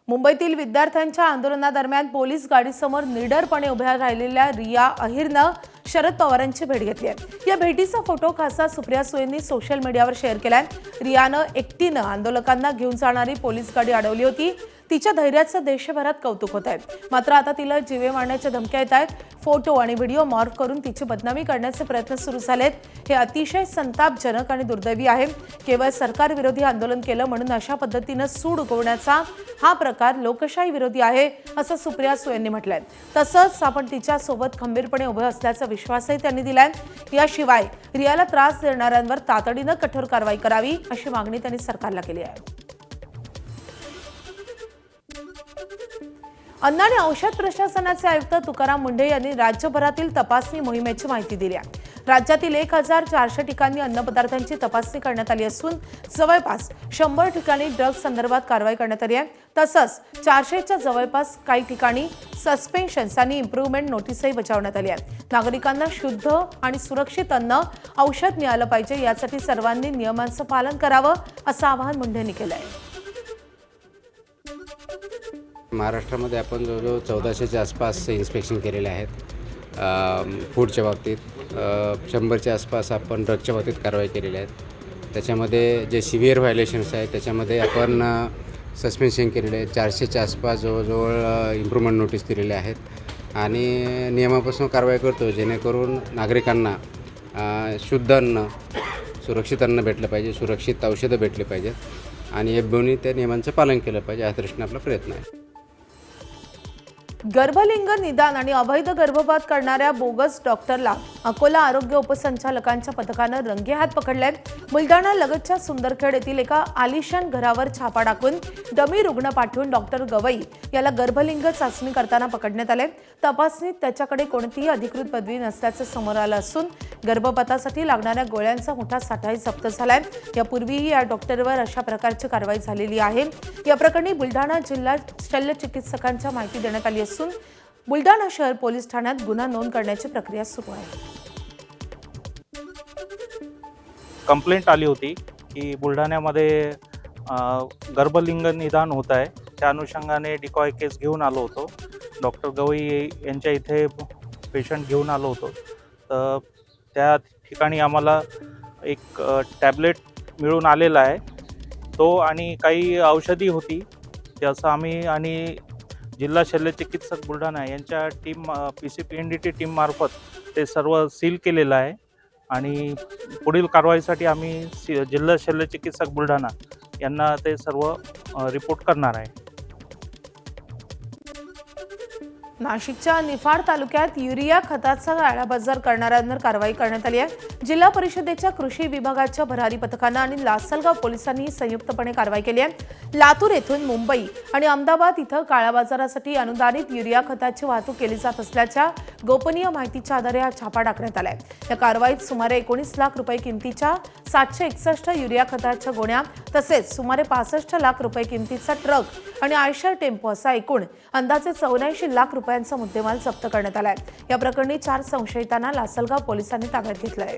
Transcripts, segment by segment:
मुंबईतील विद्यार्थ्यांच्या आंदोलनादरम्यान पोलीस गाडीसमोर निडरपणे उभ्या राहिलेल्या रिया अहिरनं शरद पवारांची भेट घेतली आहे। या भेटीचा फोटो खासदार सुप्रिया सुळेंनी सोशल मीडियावर शेअर केलाय। रियानं एकटीनं आंदोलकांना घेऊन जाणारी पोलीस गाडी अडवली होती। तिच्या धैर्याचं देशभरात कौतुक होत आहे। मात्र आता तिला जीवे मारण्याच्या धमक्या येत आहेत। फोटो आणि व्हिडिओ मॉर्फ करून तिची बदनामी करण्याचे प्रयत्न सुरू झालेत। हे अतिशय संतापजनक आणि दुर्दैवी आहे। केवळ सरकार विरोधी आंदोलन केलं म्हणून अशा पद्धतीने सूड उगवण्याचा हा प्रकार लोकशाही विरोधी आहे असं सुप्रिया सुळेंनी म्हटलंय। तसंच आपण तिच्या सोबत खंबीरपणे उभे असल्याचा विश्वासही त्यांनी दिलाय। याशिवाय रियाला त्रास देणाऱ्यांवर तातडीने कठोर कारवाई करावी अशी मागणी त्यांनी सरकारला केली आहे। अन्न आणि औषध प्रशासनाचे आयुक्त तुकाराम मुंढे यांनी राज्यभरातील तपासणी मोहिमेची माहिती दिली आहे। राज्यातील 1400 ठिकाणी अन्न पदार्थांची तपासणी करण्यात आली असून जवळपास 100 ठिकाणी ड्रग्ज संदर्भात कारवाई करण्यात आली आहे। तसंच 400च्या जवळपास काही ठिकाणी सस्पेन्शन्स आणि इम्प्रूव्हमेंट नोटीसही बजावण्यात आली आहे। नागरिकांना शुद्ध आणि सुरक्षित अन्न औषध मिळालं पाहिजे यासाठी सर्वांनी नियमांचं पालन करावं असं आवाहन मुंढेंनी केलं आहे। महाराष्ट्रामध्ये आपण जवळजवळ 1400च्या आसपास इन्स्पेक्शन केलेले आहेत। फूडच्या बाबतीत 100च्या आसपास आपण ड्रगच्या बाबतीत कारवाई केलेली आहेत। त्याच्यामध्ये जे सिव्हिअर व्हायलेशन्स आहेत त्याच्यामध्ये आपण सस्पेन्शन केलेले आहे। 400च्या आसपास जवळजवळ इम्प्रूव्हमेंट नोटीस दिलेले आहेत आणि नियमापासून कारवाई करतो जेणेकरून नागरिकांना शुद्ध अन्न सुरक्षित अन्न भेटलं पाहिजे, सुरक्षित औषधं भेटली पाहिजेत आणि एफबीओनी त्या नियमांचं पालन केलं पाहिजे या दृष्टीने आपला प्रयत्न आहे। गर्भलिंग निदान आणि अवैध गर्भपात करणाऱ्या बोगस डॉक्टरला अकोला आरोग्य उपसंचालकांच्या पथकानं रंगेहात पकडले। बुलढाणा लगतच्या सुंदरखेड येथील एका आलिशान घरावर छापा टाकून डमी रुग्ण पाठवून डॉक्टर गवई याला गर्भलिंग चाचणी करताना पकडण्यात आले। तपासणीत त्याच्याकडे कोणतीही अधिकृत पदवी नसल्याचं समोर आलं असून गर्भपातासाठी लागणाऱ्या गोळ्यांचा मोठा साठाही जप्त झालाय। यापूर्वीही या डॉक्टरवर अशा प्रकारची कारवाई झालेली आहे। या प्रकरणी बुलढाणा जिल्हा शल्य चिकित्सकांच्या माहिती देण्यात आली असून बुलढाणा शहर पोलीस ठाण्यात गुन्हा नोंद करण्याची प्रक्रिया सुरू आहे। कंप्लेंट आली होती की बुलढाण्यामध्ये गर्भलिंग निदान होत आहे। त्या अनुषंगाने डिकॉय केस घेऊन आलो होतो। डॉक्टर गवई यांच्या इथे पेशंट घेऊन आलो होतो। तर त्या ठिकाणी आम्हाला एक टॅबलेट मिळून आलेला आहे तो आणि काही औषधी होती त्याचं आम्ही आणि जिल्हा शल्य चिकित्सक बुलढाणा यांच्या टीम PCPNDT टीम मार्फत ते सर्व सील केलेलं आहे आणि पुढील कारवाईसाठी आम्ही जिल्हा शल्य चिकित्सक बुलढाणा यांना ते सर्व रिपोर्ट करणार आहे। नाशिकच्या निफाड तालुक्यात युरिया खताचा काळाबाजार करणाऱ्यांवर कारवाई करण्यात आली आहे। जिल्हा परिषदेच्या कृषी विभागाच्या भरारी पथकानं आणि लासलगाव पोलिसांनी संयुक्तपणे कारवाई केली आहे। लातूर येथून मुंबई आणि अहमदाबाद इथं काळाबाजारासाठी अनुदानित युरिया खताची वाहतूक केली जात असल्याच्या गोपनीय माहितीच्या आधारे हा छापा टाकण्यात आलाय। या कारवाईत सुमारे 19 लाख रुपये किमतीच्या 761 युरिया खताच्या गोण्या तसेच सुमारे 65 लाख रुपये किमतीचा ट्रक आणि आयशर टेम्पो असा एकूण अंदाजे 84 लाख रुपयांचा मुद्देमाल जप्त करण्यात आलाय। या प्रकरणी 4 संशयितांना लासलगाव पोलिसांनी ताब्यात घेतलं आहे।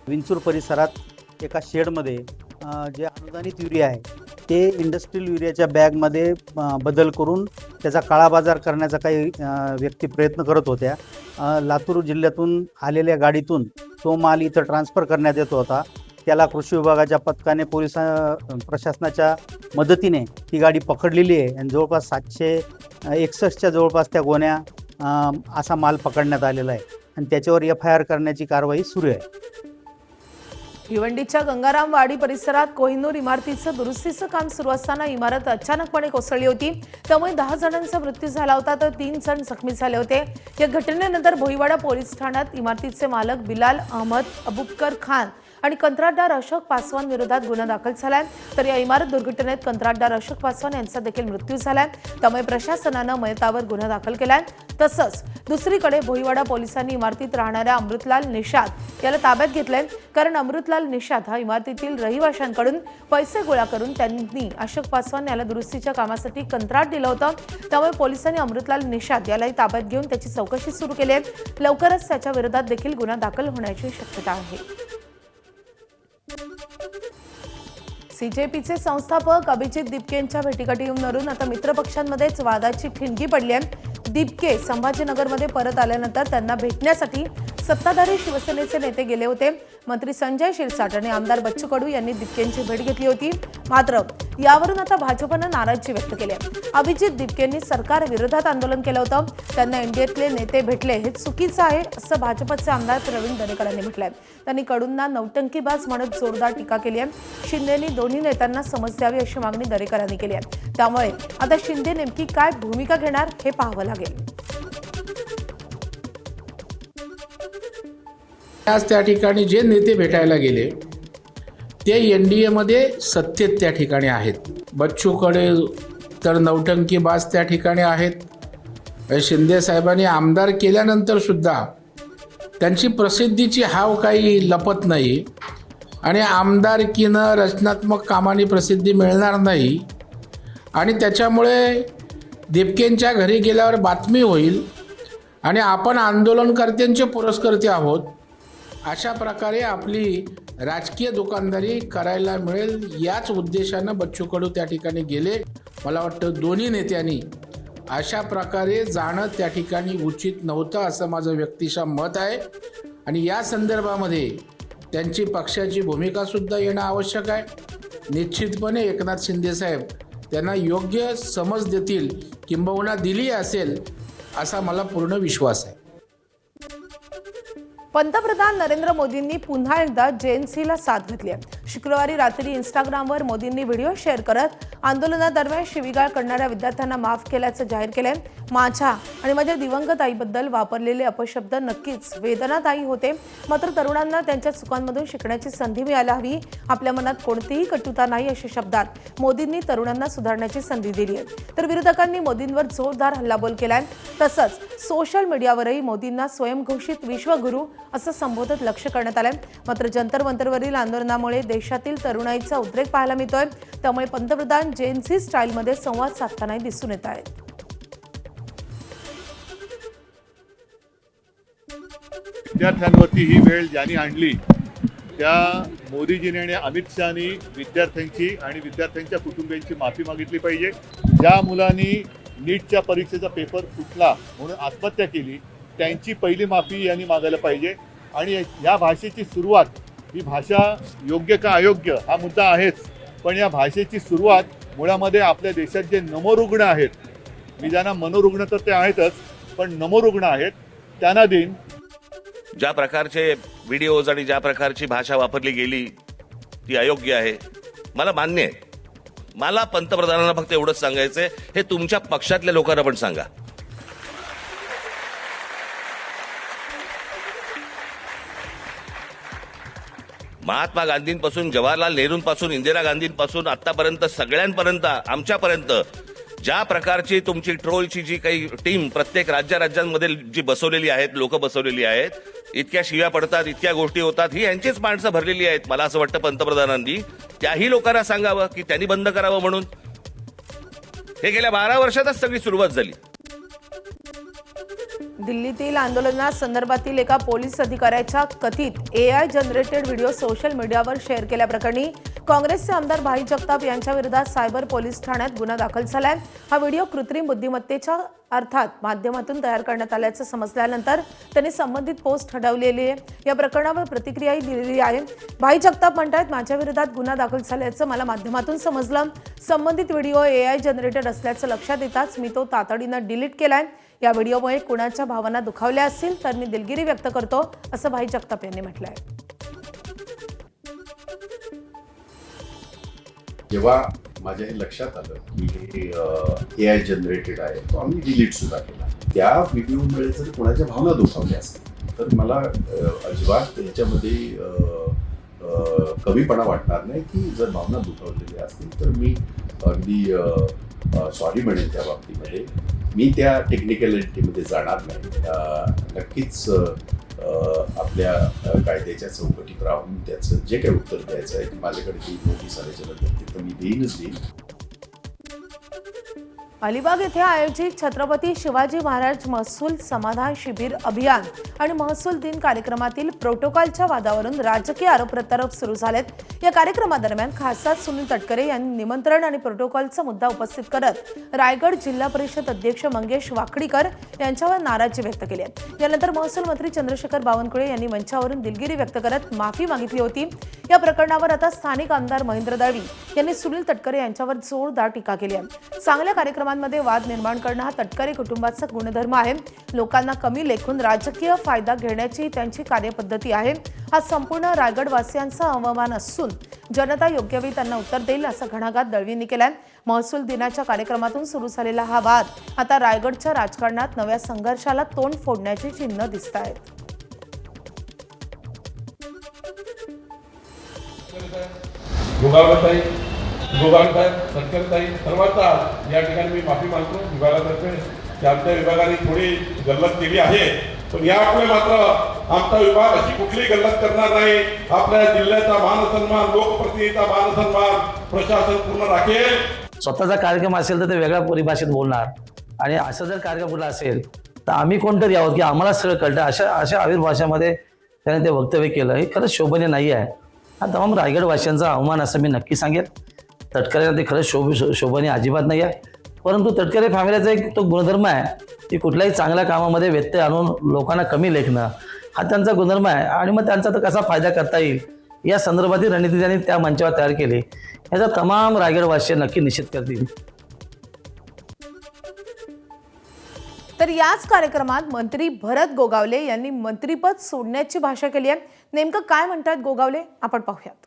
विंचूर परिसरात एका शेडमध्ये जे अनुदानित युरिया आहे ते इंडस्ट्रियल युरियाच्या बॅगमध्ये बदल करून त्याचा काळाबाजार करण्याचा काही व्यक्ती प्रयत्न करत होत्या। लातूर जिल्ह्यातून आलेल्या गाडीतून तो माल इथं ट्रान्सफर करण्यात येत होता। त्याला कृषी विभागाच्या पथकाने पोलीस प्रशासनाच्या मदतीने ती गाडी पकडलेली आहे आणि जवळपास 761च्या जवळपास त्या गोण्या असा माल पकडण्यात आलेला आहे आणि त्याच्यावर FIR करण्याची कारवाई सुरू आहे। भिवंडीच्या गंगारामवाडी परिसरात कोहिनूर इमारतीचं दुरुस्तीचं काम सुरू असताना इमारत अचानकपणे कोसळली होती। त्यामुळे 10 जणांचा मृत्यू झाला होता तर 3 जण जखमी झाले होते। या घटनेनंतर भोईवाडा पोलीस ठाण्यात इमारतीचे मालक बिलाल अहमद अबुबकर खान आणि कंत्राटदार अशोक पासवान विरोधात गुन्हा दाखल झालाय। तर या इमारत दुर्घटनेत कंत्राटदार अशोक पासवान यांचा देखील मृत्यू झालाय। त्यामुळे प्रशासनानं मयतावर गुन्हा दाखल केलाय। तसंच दुसरीकडे भोईवाडा पोलिसांनी इमारतीत राहणाऱ्या अमृतलाल निषाद याला ताब्यात घेतलंय। कारण अमृतलाल निषाद हा इमारतीतील रहिवाशांकडून पैसे गोळा करून त्यांनी अशोक पासवान याला दुरुस्तीच्या कामासाठी कंत्राट दिलं होतं। त्यामुळे पोलिसांनी अमृतलाल निषाद यालाही ताब्यात घेऊन त्याची चौकशी सुरू केली आहे। लवकरच त्याच्या विरोधात देखील गुन्हा दाखल होण्याची शक्यता आहे। सीजेपीचे संस्थापक अभिजित दिपकेंच्या भेटीगाठीवरून आता मित्रपक्षांमध्येच वादाची ठिणगी पडली आहे. दिपके संभाजीनगरमध्ये परत आल्यानंतर त्यांना भेटण्यासाठी सत्ताधारी शिवसेनेचे नेते गेले होते. मंत्री संजय शिरसाट आणि आमदार बच्चू कडू यांनी दिपकेंची भेट घेतली होती. मात्र यावरून आता भाजपनं नाराजी व्यक्त केली आहे. अभिजित दिपकेंनी सरकार विरोधात आंदोलन केलं होतं. त्यांना एनडीएतले नेते भेटले हे चुकीचं आहे असं भाजपचे आमदार प्रवीण दरेकर यांनी म्हटलंय. त्यांनी कडूंना नौटंकीबाज म्हणत जोरदार टीका केली आहे. शिंदेनी दोन्ही नेत्यांना समज द्यावी अशी मागणी दरेकरांनी केली आहे. त्यामुळे आता शिंदे नेमकी काय भूमिका घेणार हे पाहावं लागेल. आज त्या ठिकाणी जे नेते भेटायला गेले ते एनडीएमध्ये सत्तेत त्या ठिकाणी आहेत. बच्चूकडे तर नौटंकीबाज त्या ठिकाणी आहेत. शिंदे साहेबांनी आमदार केल्यानंतर सुद्धा त्यांची प्रसिद्धीची हाव काही लपत नाही आणि आमदारकीनं रचनात्मक कामांनी प्रसिद्धी मिळणार नाही आणि त्याच्यामुळे दिपकेंच्या घरी गेल्यावर बातमी होईल आणि आपण आंदोलनकर्त्यांचे पुरस्कर्ते आहोत अशा प्रकारे आपली राजकीय दुकानदारी करायला मिळेल याच उद्देशानं बच्चू कडू त्या ठिकाणी गेले. मला वाटतं दोन्ही नेत्यांनी अशा प्रकारे जाणं त्या ठिकाणी उचित नव्हतं असं माझं व्यक्तिशः मत आहे आणि या संदर्भामध्ये त्यांची पक्षाची भूमिकासुद्धा येणं आवश्यक आहे. निश्चितपणे एकनाथ शिंदे साहेब त्यांना योग्य समज देतील किंबहुना दिली असेल असा मला पूर्ण विश्वास आहे. पंतप्रधान नरेंद्र मोदींनी पुन्हा एकदा जेएनसीला साथ घातली आहे. शुक्रवारी रात्री इंस्टाग्रामवर मोदींनी व्हिडिओ शेअर करत आंदोलनादरम्यान शिवीगाळ करणाऱ्या विद्यार्थ्यांना माफ केल्याचं जाहीर केलंय. माझ्या आणि माझ्या दिवंगत आईबद्दल वापरलेले अपशब्द नक्कीच वेदनादायी होते. मात्र तरुणांना त्यांच्या चुकांमधून शिकण्याची संधी मिळायला हवी. आपल्या मनात कोणतीही कटुता नाही अशा शब्दात मोदींनी तरुणांना सुधारण्याची संधी दिली आहे. तर विरोधकांनी मोदींवर जोरदार हल्लाबोल केलाय. तसंच सोशल मीडियावरही मोदींना स्वयंघोषित विश्वगुरू असं संबोधत लक्ष करण्यात आलंय. मात्र जंतर मंतरवरील आंदोलनामुळे देशातील तरुणाईचा उद्रेक पाहायला मिळतोय. त्यामुळे पंतप्रधान जेएनसी स्टाईलमध्ये संवाद साधताना दिसून येत आहेत. विद्यार्थ्यांवरती ही वेळ ज्यांनी आणली त्या मोदीजींनी आणि अमित शहानी विद्यार्थ्यांची आणि विद्यार्थ्यांच्या कुटुंबियांची माफी मागितली पाहिजे. ज्या मुलांनी नीटच्या परीक्षेचा पेपर फुटला म्हणून आत्महत्या केली त्यांची पहिली माफी यांनी मागायला पाहिजे. आणि या भाषेची सुरुवात ही भाषा योग्य का अयोग्य हा मुद्दा आहेच, पण या भाषेची सुरुवात मुळामध्ये आपल्या देशात जे नमोरुग्ण आहेत, मी ज्यांना मनोरुग्ण तर ते आहेतच पण नमोरुग्ण आहेत त्यांना देईन. ज्या प्रकारचे व्हिडिओज आणि ज्या प्रकारची भाषा वापरली गेली ती अयोग्य आहे, मला मान्य आहे. मला पंतप्रधानांना फक्त एवढंच सांगायचंय, हे तुमच्या पक्षातल्या लोकांना पण सांगा. महात्मा गांधींपासून जवाहरलाल नेहरूंपासून इंदिरा गांधींपासून आतापर्यंत सगळ्यांपर्यंत आमच्यापर्यंत ज्या प्रकारची तुमची ट्रोलची जी काही टीम प्रत्येक राज्यांमध्ये जी बसवलेली आहेत, लोक बसवलेली आहेत, इतक्या शिव्या पडतात, इतक्या गोष्टी होतात, ही यांचीच माणसं भरलेली आहेत. मला असं वाटतं पंतप्रधानांनी त्याही लोकांना सांगावं की त्यांनी बंद करावं म्हणून. हे गेल्या 12 वर्षातच सगळी सुरुवात झाली. दिल्लीतील आंदोलनासंदर्भातील एका पोलीस अधिकाऱ्याच्या कथित AI जनरेटेड व्हिडिओ सोशल मीडियावर शेअर केल्याप्रकरणी काँग्रेसचे आमदार भाई जगताप यांच्या विरोधात सायबर पोलीस ठाण्यात गुन्हा दाखल झालाय. हा व्हिडिओ कृत्रिम बुद्धिमत्तेच्या अर्थात माध्यमातून तयार करण्यात आल्याचं समजल्यानंतर त्यांनी संबंधित पोस्ट हटवलेली आहे. या प्रकरणावर प्रतिक्रियाही दिलेली आहे. भाई जगताप म्हणतात, माझ्या विरोधात गुन्हा दाखल झाल्याचं मला माध्यमातून समजलं. संबंधित व्हिडिओ AI जनरेटेड असल्याचं लक्षात येताच मी तो तातडीनं डिलीट केलाय. या व्हिडिओमुळे कुणाच्या भावना दुखावल्या असतील तर मी दिलगिरी व्यक्त करतो असं भाई जगताप यांनी म्हटलंय. जेव्हा माझ्या हे लक्षात आलं की AI जनरेटेड आहे, तो आम्ही डिलीट सुद्धा केला. त्या व्हिडिओमुळे जर कोणाच्या भावना दुखावल्या असतील तर मला अजिबात त्याच्यामध्ये कमीपणा वाटणार नाही की जर भावना दुखावलेल्या असतील तर मी अगदी सॉरी म्हणेन त्या बाबतीमध्ये. मी त्या टेक्निकॅलिटीमध्ये जाणार नाही. नक्कीच आपल्या कायद्याच्या चौकटीत राहून त्याचं जे काही उत्तर द्यायचं आहे माझ्याकडे ती नोटीस आल्याच्या नंतर ते मी देईनच देईन. अलिबाग येथे आयोजित छत्रपती शिवाजी महाराज महसूल समाधान शिबिर अभियान आणि महसूल दिन कार्यक्रमातील प्रोटोकॉलच्या वादावरून राजकीय आरोप प्रत्यारोप सुरू झालेत। या कार्यक्रमादरम्यान खासदार सुनील तटकरे यांनी निमंत्रण आणि प्रोटोकॉलचा मुद्दा उपस्थित करत रायगड जिल्हा परिषद अध्यक्ष मंगेश वाकडीकर यांच्यावर नाराजी व्यक्त केली आहे। यानंतर महसूल मंत्री चंद्रशेखर बावनकुळे यांनी मंचावरून दिलगिरी व्यक्त करत माफी मागितली होती। या प्रकरणावर आता स्थानिक आमदार महेंद्र दळवी यांनी सुनील तटकरे यांच्यावर जोरदार टीका केली आहे। चांगल्या कार्यक्रमांमध्ये वाद निर्माण करणं हा तटकरे कुटुंबाचा गुणधर्म आहे। लोकांना कमी लेखून राजकीय फायदा घेण्याची त्यांची कार्यपद्धती आहे। हा संपूर्ण रायगडवासियांचा अवमान असून जनता योग्यवेळी त्यांना उत्तर देईल असा घणाघात दळवींनी केलाय। महसूल दिनाच्या कार्यक्रमातून सुरू झालेला हा वाद आता रायगडच्या राजकारणात नव्या संघर्षाला तोंड फोडण्याची चिन्ह दिसत आहेत। गोगावताई तटकरताई सर्वांचा या ठिकाणी मी माफी मागतो विभागातर्फे की आमच्या विभागाने थोडी गल्लत केली आहे, पण यापुढे मात्र आमचा विभाग अशी कुठलीही गल्लत करणार नाही। आपल्या जिल्ह्याचा मान सन्मान, लोकप्रतिनिधीचा मान सन्मान प्रशासन पूर्ण राखेल। स्वतःचा कार्यक्रम असेल तर ते वेगळ्या परिभाषेत बोलणार, आणि असं जर कार्यक्रम कुठला असेल तर आम्ही कोणतरी आहोत की आम्हाला सगळं कळतं अशा आविर्भाषामध्ये त्याने ते वक्तव्य केलं, हे खरंच शोभनीय नाही आहे। हा तमाम रायगडवासियांचा अवमान असं मी नक्की सांगेल। तटकरेला ते खरंच शोभनीय अजिबात नाही आहे, परंतु तटकरे फॅमिलीचा एक तो गुणधर्म आहे की कुठल्याही चांगल्या कामामध्ये व्यत्यय आणून लोकांना कमी लेखणं हा त्यांचा गुणधर्म आहे, आणि मग त्यांचा तर कसा फायदा करता येईल या संदर्भातील रणनीती त्यांनी त्या मंचावर तयार केली, याचा तमाम रायगडवासी नक्की निश्चित करतील। तर याच कार्यक्रमात मंत्री भरत गोगावले यांनी मंत्रीपद सोडण्याची भाषा केली आहे। नेमकं काय म्हणतात गोगावले आपण पाहूयात।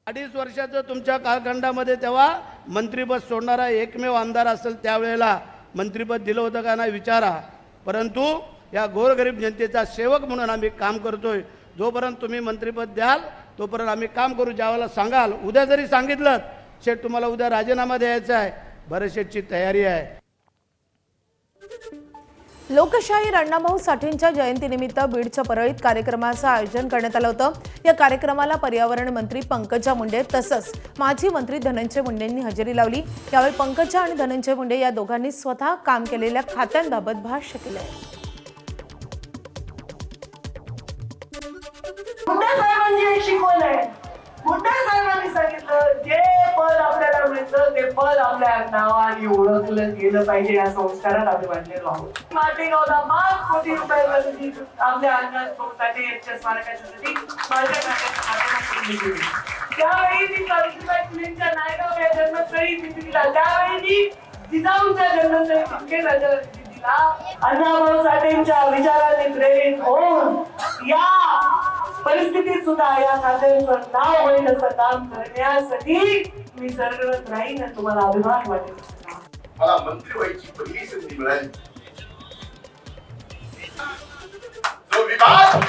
2.5 वर्षाचं तुमच्या कालखंडामध्ये तेव्हा मंत्रिपद सोडणारा एकमेव आमदार असेल त्यावेळेला मंत्रिपद दिलं होतं का नाही विचारा। परंतु या गोरगरीब जनतेचा सेवक म्हणून आम्ही काम करतोय। जोपर्यंत तुम्ही मंत्रिपद द्याल तोपर्यंत आम्ही काम करू। ज्यावेळेला सांगाल, उद्या जरी सांगितलं शेठ तुम्हाला उद्या राजीनामा द्यायचा आहे, भरत शेठची तयारी आहे। लोकशाहीर अण्णाभाऊ साठेंच्या जयंतीनिमित्त बीडच्या परळीत कार्यक्रमाचं आयोजन करण्यात आलं होतं। या कार्यक्रमाला पर्यावरण मंत्री पंकजा मुंडे तसंच माजी मंत्री धनंजय मुंडेंनी हजेरी लावली। यावेळी पंकजा आणि धनंजय मुंडे या दोघांनी स्वतः काम केलेल्या खात्यांबाबत भाष्य केलंय। मुंडे साहेबांनी सांगितलं जे पद आपल्याला मिळतं ते पद आपल्या नावाने ओळखलं गेलं पाहिजे, या संस्कारात आम्ही वाढलेलो आहोत। माटेगावला 5 कोटी रुपयासाठी आपल्या अण्णांसाठी यांच्या स्मारकासाठी माझ्या खात्यात त्यावेळी मी सावित्रीबाई फुलेंच्या नायगाव या जन्मस्थळी दिला, त्यावेळी जिजाऊंच्या जन्मस्थळी तितके दिला। अण्णाभाऊ साठेंच्या विचाराने प्रेरित होऊन या परिस्थितीत सुद्धा या खात्यांचं नाव होईल असं काम करण्यासाठी मी सरगरत राहीन आणि तुम्हाला अभिमान वाटेल। मला मंत्री व्हायची पहिली संधी मिळाली। जो विभाग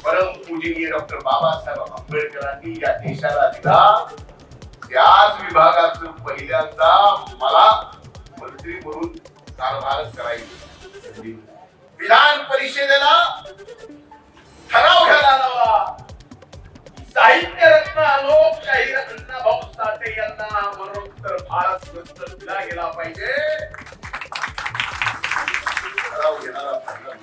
परमपूजनीय डॉक्टर बाबासाहेब आंबेडकरांनी या देशाला दिला, त्याच विभागाचं पहिल्यांदा मला मंत्री म्हणून कारभार करायची संधी। विधान परिषदेला ठराव घ्यायला लावा, साहित्य रत्न लोकशाहीर अण्णाभाऊ साठे यांना मरणोत्तर भारत रत्न दिला गेला पाहिजे। ठराव घेणारा पहिला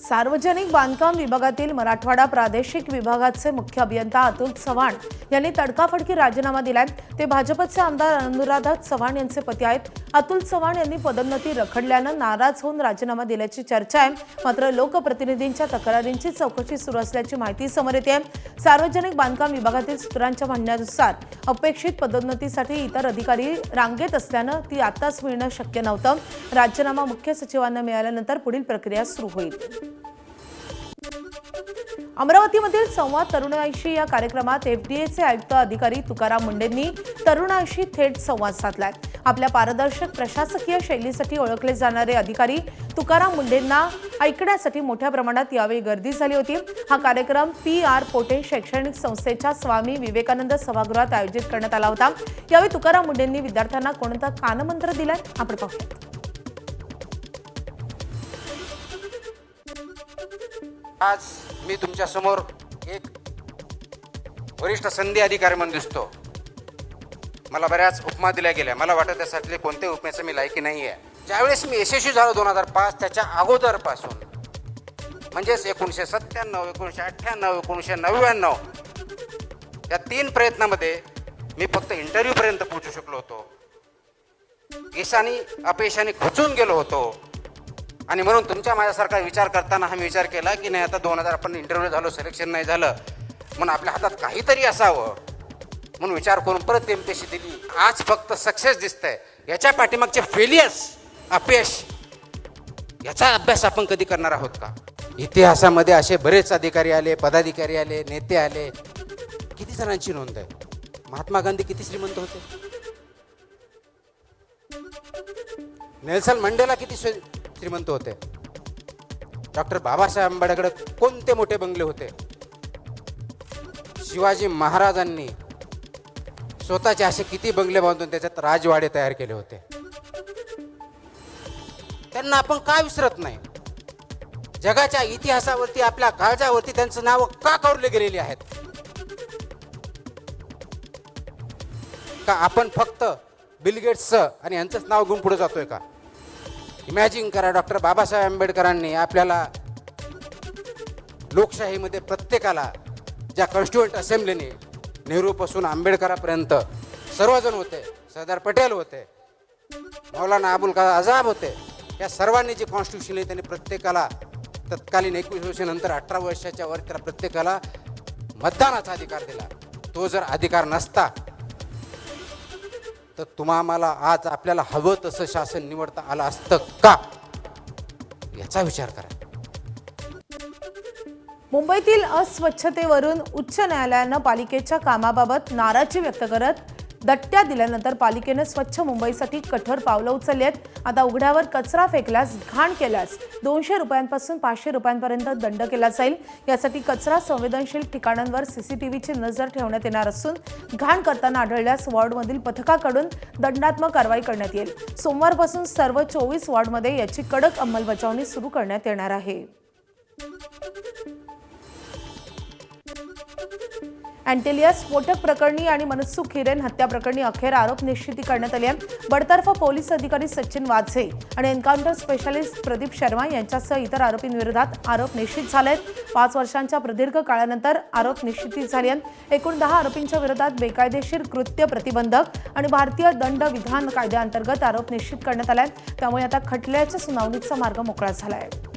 सार्वजनिक बांधकाम विभागातील मराठवाडा प्रादेशिक विभागाचे मुख्य अभियंता अतुल चव्हाण यांनी तडकाफडकी राजीनामा दिलाय। ते भाजपचे आमदार अनुराधा चव्हाण यांचे पती आहेत। अतुल चव्हाण यांनी पदोन्नती रखडल्यानं नाराज होऊन राजीनामा दिल्याची चर्चा आहे, मात्र लोकप्रतिनिधींच्या तक्रारींची चौकशी सुरू असल्याची माहिती समोर येते। सार्वजनिक बांधकाम विभागातील सूत्रांच्या म्हणण्यानुसार अपेक्षित पदोन्नतीसाठी इतर अधिकारी रांगेत असल्यानं ती आताच मिळणं शक्य नव्हतं। राजीनामा मुख्य सचिवांना मिळाल्यानंतर पुढील प्रक्रिया सुरू होईल। अमरावतीमधील संवाद तरुणाईशी या कार्यक्रमात एफडीएचे आयुक्त अधिकारी तुकाराम मुंडेंनी तरुणाईशी थेट संवाद साधलाय। आपल्या पारदर्शक प्रशासकीय शैलीसाठी ओळखले जाणारे अधिकारी तुकाराम मुंडेंना ऐकण्यासाठी मोठ्या प्रमाणात यावेळी गर्दी झाली होती। हा कार्यक्रम PR पोटे शैक्षणिक संस्थेच्या स्वामी विवेकानंद सभागृहात आयोजित करण्यात आला होता। यावेळी तुकाराम मुंडेंनी विद्यार्थ्यांना कोणता कानमंत्र दिलाय आपण पाहूया। आज मी तुमच्या समोर एक वरिष्ठ संधी अधिकारी म्हणून दिसतो। मला बऱ्याच उपमा दिल्या गेल्या, मला वाटत त्यासाठी कोणत्याही उपमेचं मी लायकी नाही आहे। ज्यावेळेस मी यशस्वी झालो 2005 त्याच्या अगोदरपासून म्हणजेच 1997, 1998, 1999 या 3 प्रयत्नामध्ये मी फक्त इंटरव्ह्यूपर्यंत पोहोचू शकलो होतो. यशाने अपयशाने खचून गेलो होतो. आणि म्हणून तुमच्या माझ्यासारखा विचार करताना आम्ही विचार केला की नाही, आता 2000 आपण इंटरव्ह्यू झालो, सिलेक्शन नाही झालं, म्हणून आपल्या हातात काहीतरी असावं म्हणून विचार करून परत MPSC दिली. आज फक्त सक्सेस दिसतंय. याच्या पाठीमागचे फेलियर्स, अपयश, याचा अभ्यास आपण कधी करणार आहोत का? इतिहासामध्ये असे बरेच अधिकारी आले, पदाधिकारी आले, नेते आले. किती जणांची नोंद आहे? महात्मा गांधी किती श्रीमंत होते? नेल्सन मंडेला किती श्रीमंत होते? डॉक्टर बाबासाहेब आंबेडकर कोणते मोठे बंगले होते? शिवाजी महाराजांनी स्वतःचे असे किती बंगले बांधून त्याच्यात राजवाडे तयार केले होते? त्यांना आपण का विसरत नाही? जगाच्या इतिहासावरती, आपल्या काळजावरती त्यांचं नाव का कोरले गेलेली आहेत? का आपण फक्त बिल गेट्सचं आणि यांचंच नाव घेऊन पुढे जातोय का? इमॅजिन करा, डॉक्टर बाबासाहेब आंबेडकरांनी आपल्याला लोकशाहीमध्ये प्रत्येकाला, ज्या कॉन्स्टिट्युएंट असेंब्लीने नेहरूपासून आंबेडकरापर्यंत सर्वजण होते, सरदार पटेल होते, मौलाना अबुल कलाम आझाद होते, या सर्वांनी जे कॉन्स्टिट्यूशन आहे त्यांनी प्रत्येकाला तत्कालीन 21 वर्षानंतर 18 वर्षाच्या वर त्याला प्रत्येकाला मतदानाचा अधिकार दिला. तो जर अधिकार नसता तर तुम्हाला आज आपल्याला हवं तसं शासन निवडता आलं असतं का? याचा विचार करा. मुंबईतील अस्वच्छतेवरून उच्च न्यायालयानं पालिकेच्या कामाबाबत नाराजी व्यक्त करत दट्ट्या दिल्यानंतर पालिकेने स्वच्छ मुंबईसाठी कठोर पावलं उचलली आहेत. आता उघड्यावर कचरा फेकल्यास, घाण केल्यास 200 रुपयांपासून 500 रुपयांपर्यंत दंड केला जाईल. यासाठी कचरा संवेदनशील ठिकाणांवर CCTVची नजर ठेवण्यात येणार असून घाण करताना आढळल्यास वॉर्डमधील पथकाकडून दंडात्मक कारवाई करण्यात येईल. सोमवारपासून सर्व 24 वॉर्डमध्ये याची कडक अंमलबजावणी सुरू करण्यात येणार आहे. अँटेलिया स्फोटक प्रकरणी आणि मनसुख हिरेन हत्या प्रकरणी अखेर आरोप निश्चिती करण्यात आली आहे. बडतर्फ पोलीस अधिकारी सचिन वाझे आणि एन्काउंटर स्पेशालिस्ट प्रदीप शर्मा यांच्यासह इतर आरोपींविरोधात आरोप निश्चित झाले आहेत. 5 वर्षांच्या प्रदीर्घ काळानंतर आरोप निश्चिती झाली आहेत. एकूण 10 आरोपींच्या विरोधात बेकायदेशीर कृत्य प्रतिबंधक आणि भारतीय दंड विधान कायद्याअंतर्गत आरोप निश्चित करण्यात आला आहे. त्यामुळे आता खटल्याच्या सुनावणीचा मार्ग मोकळा झाला आहे.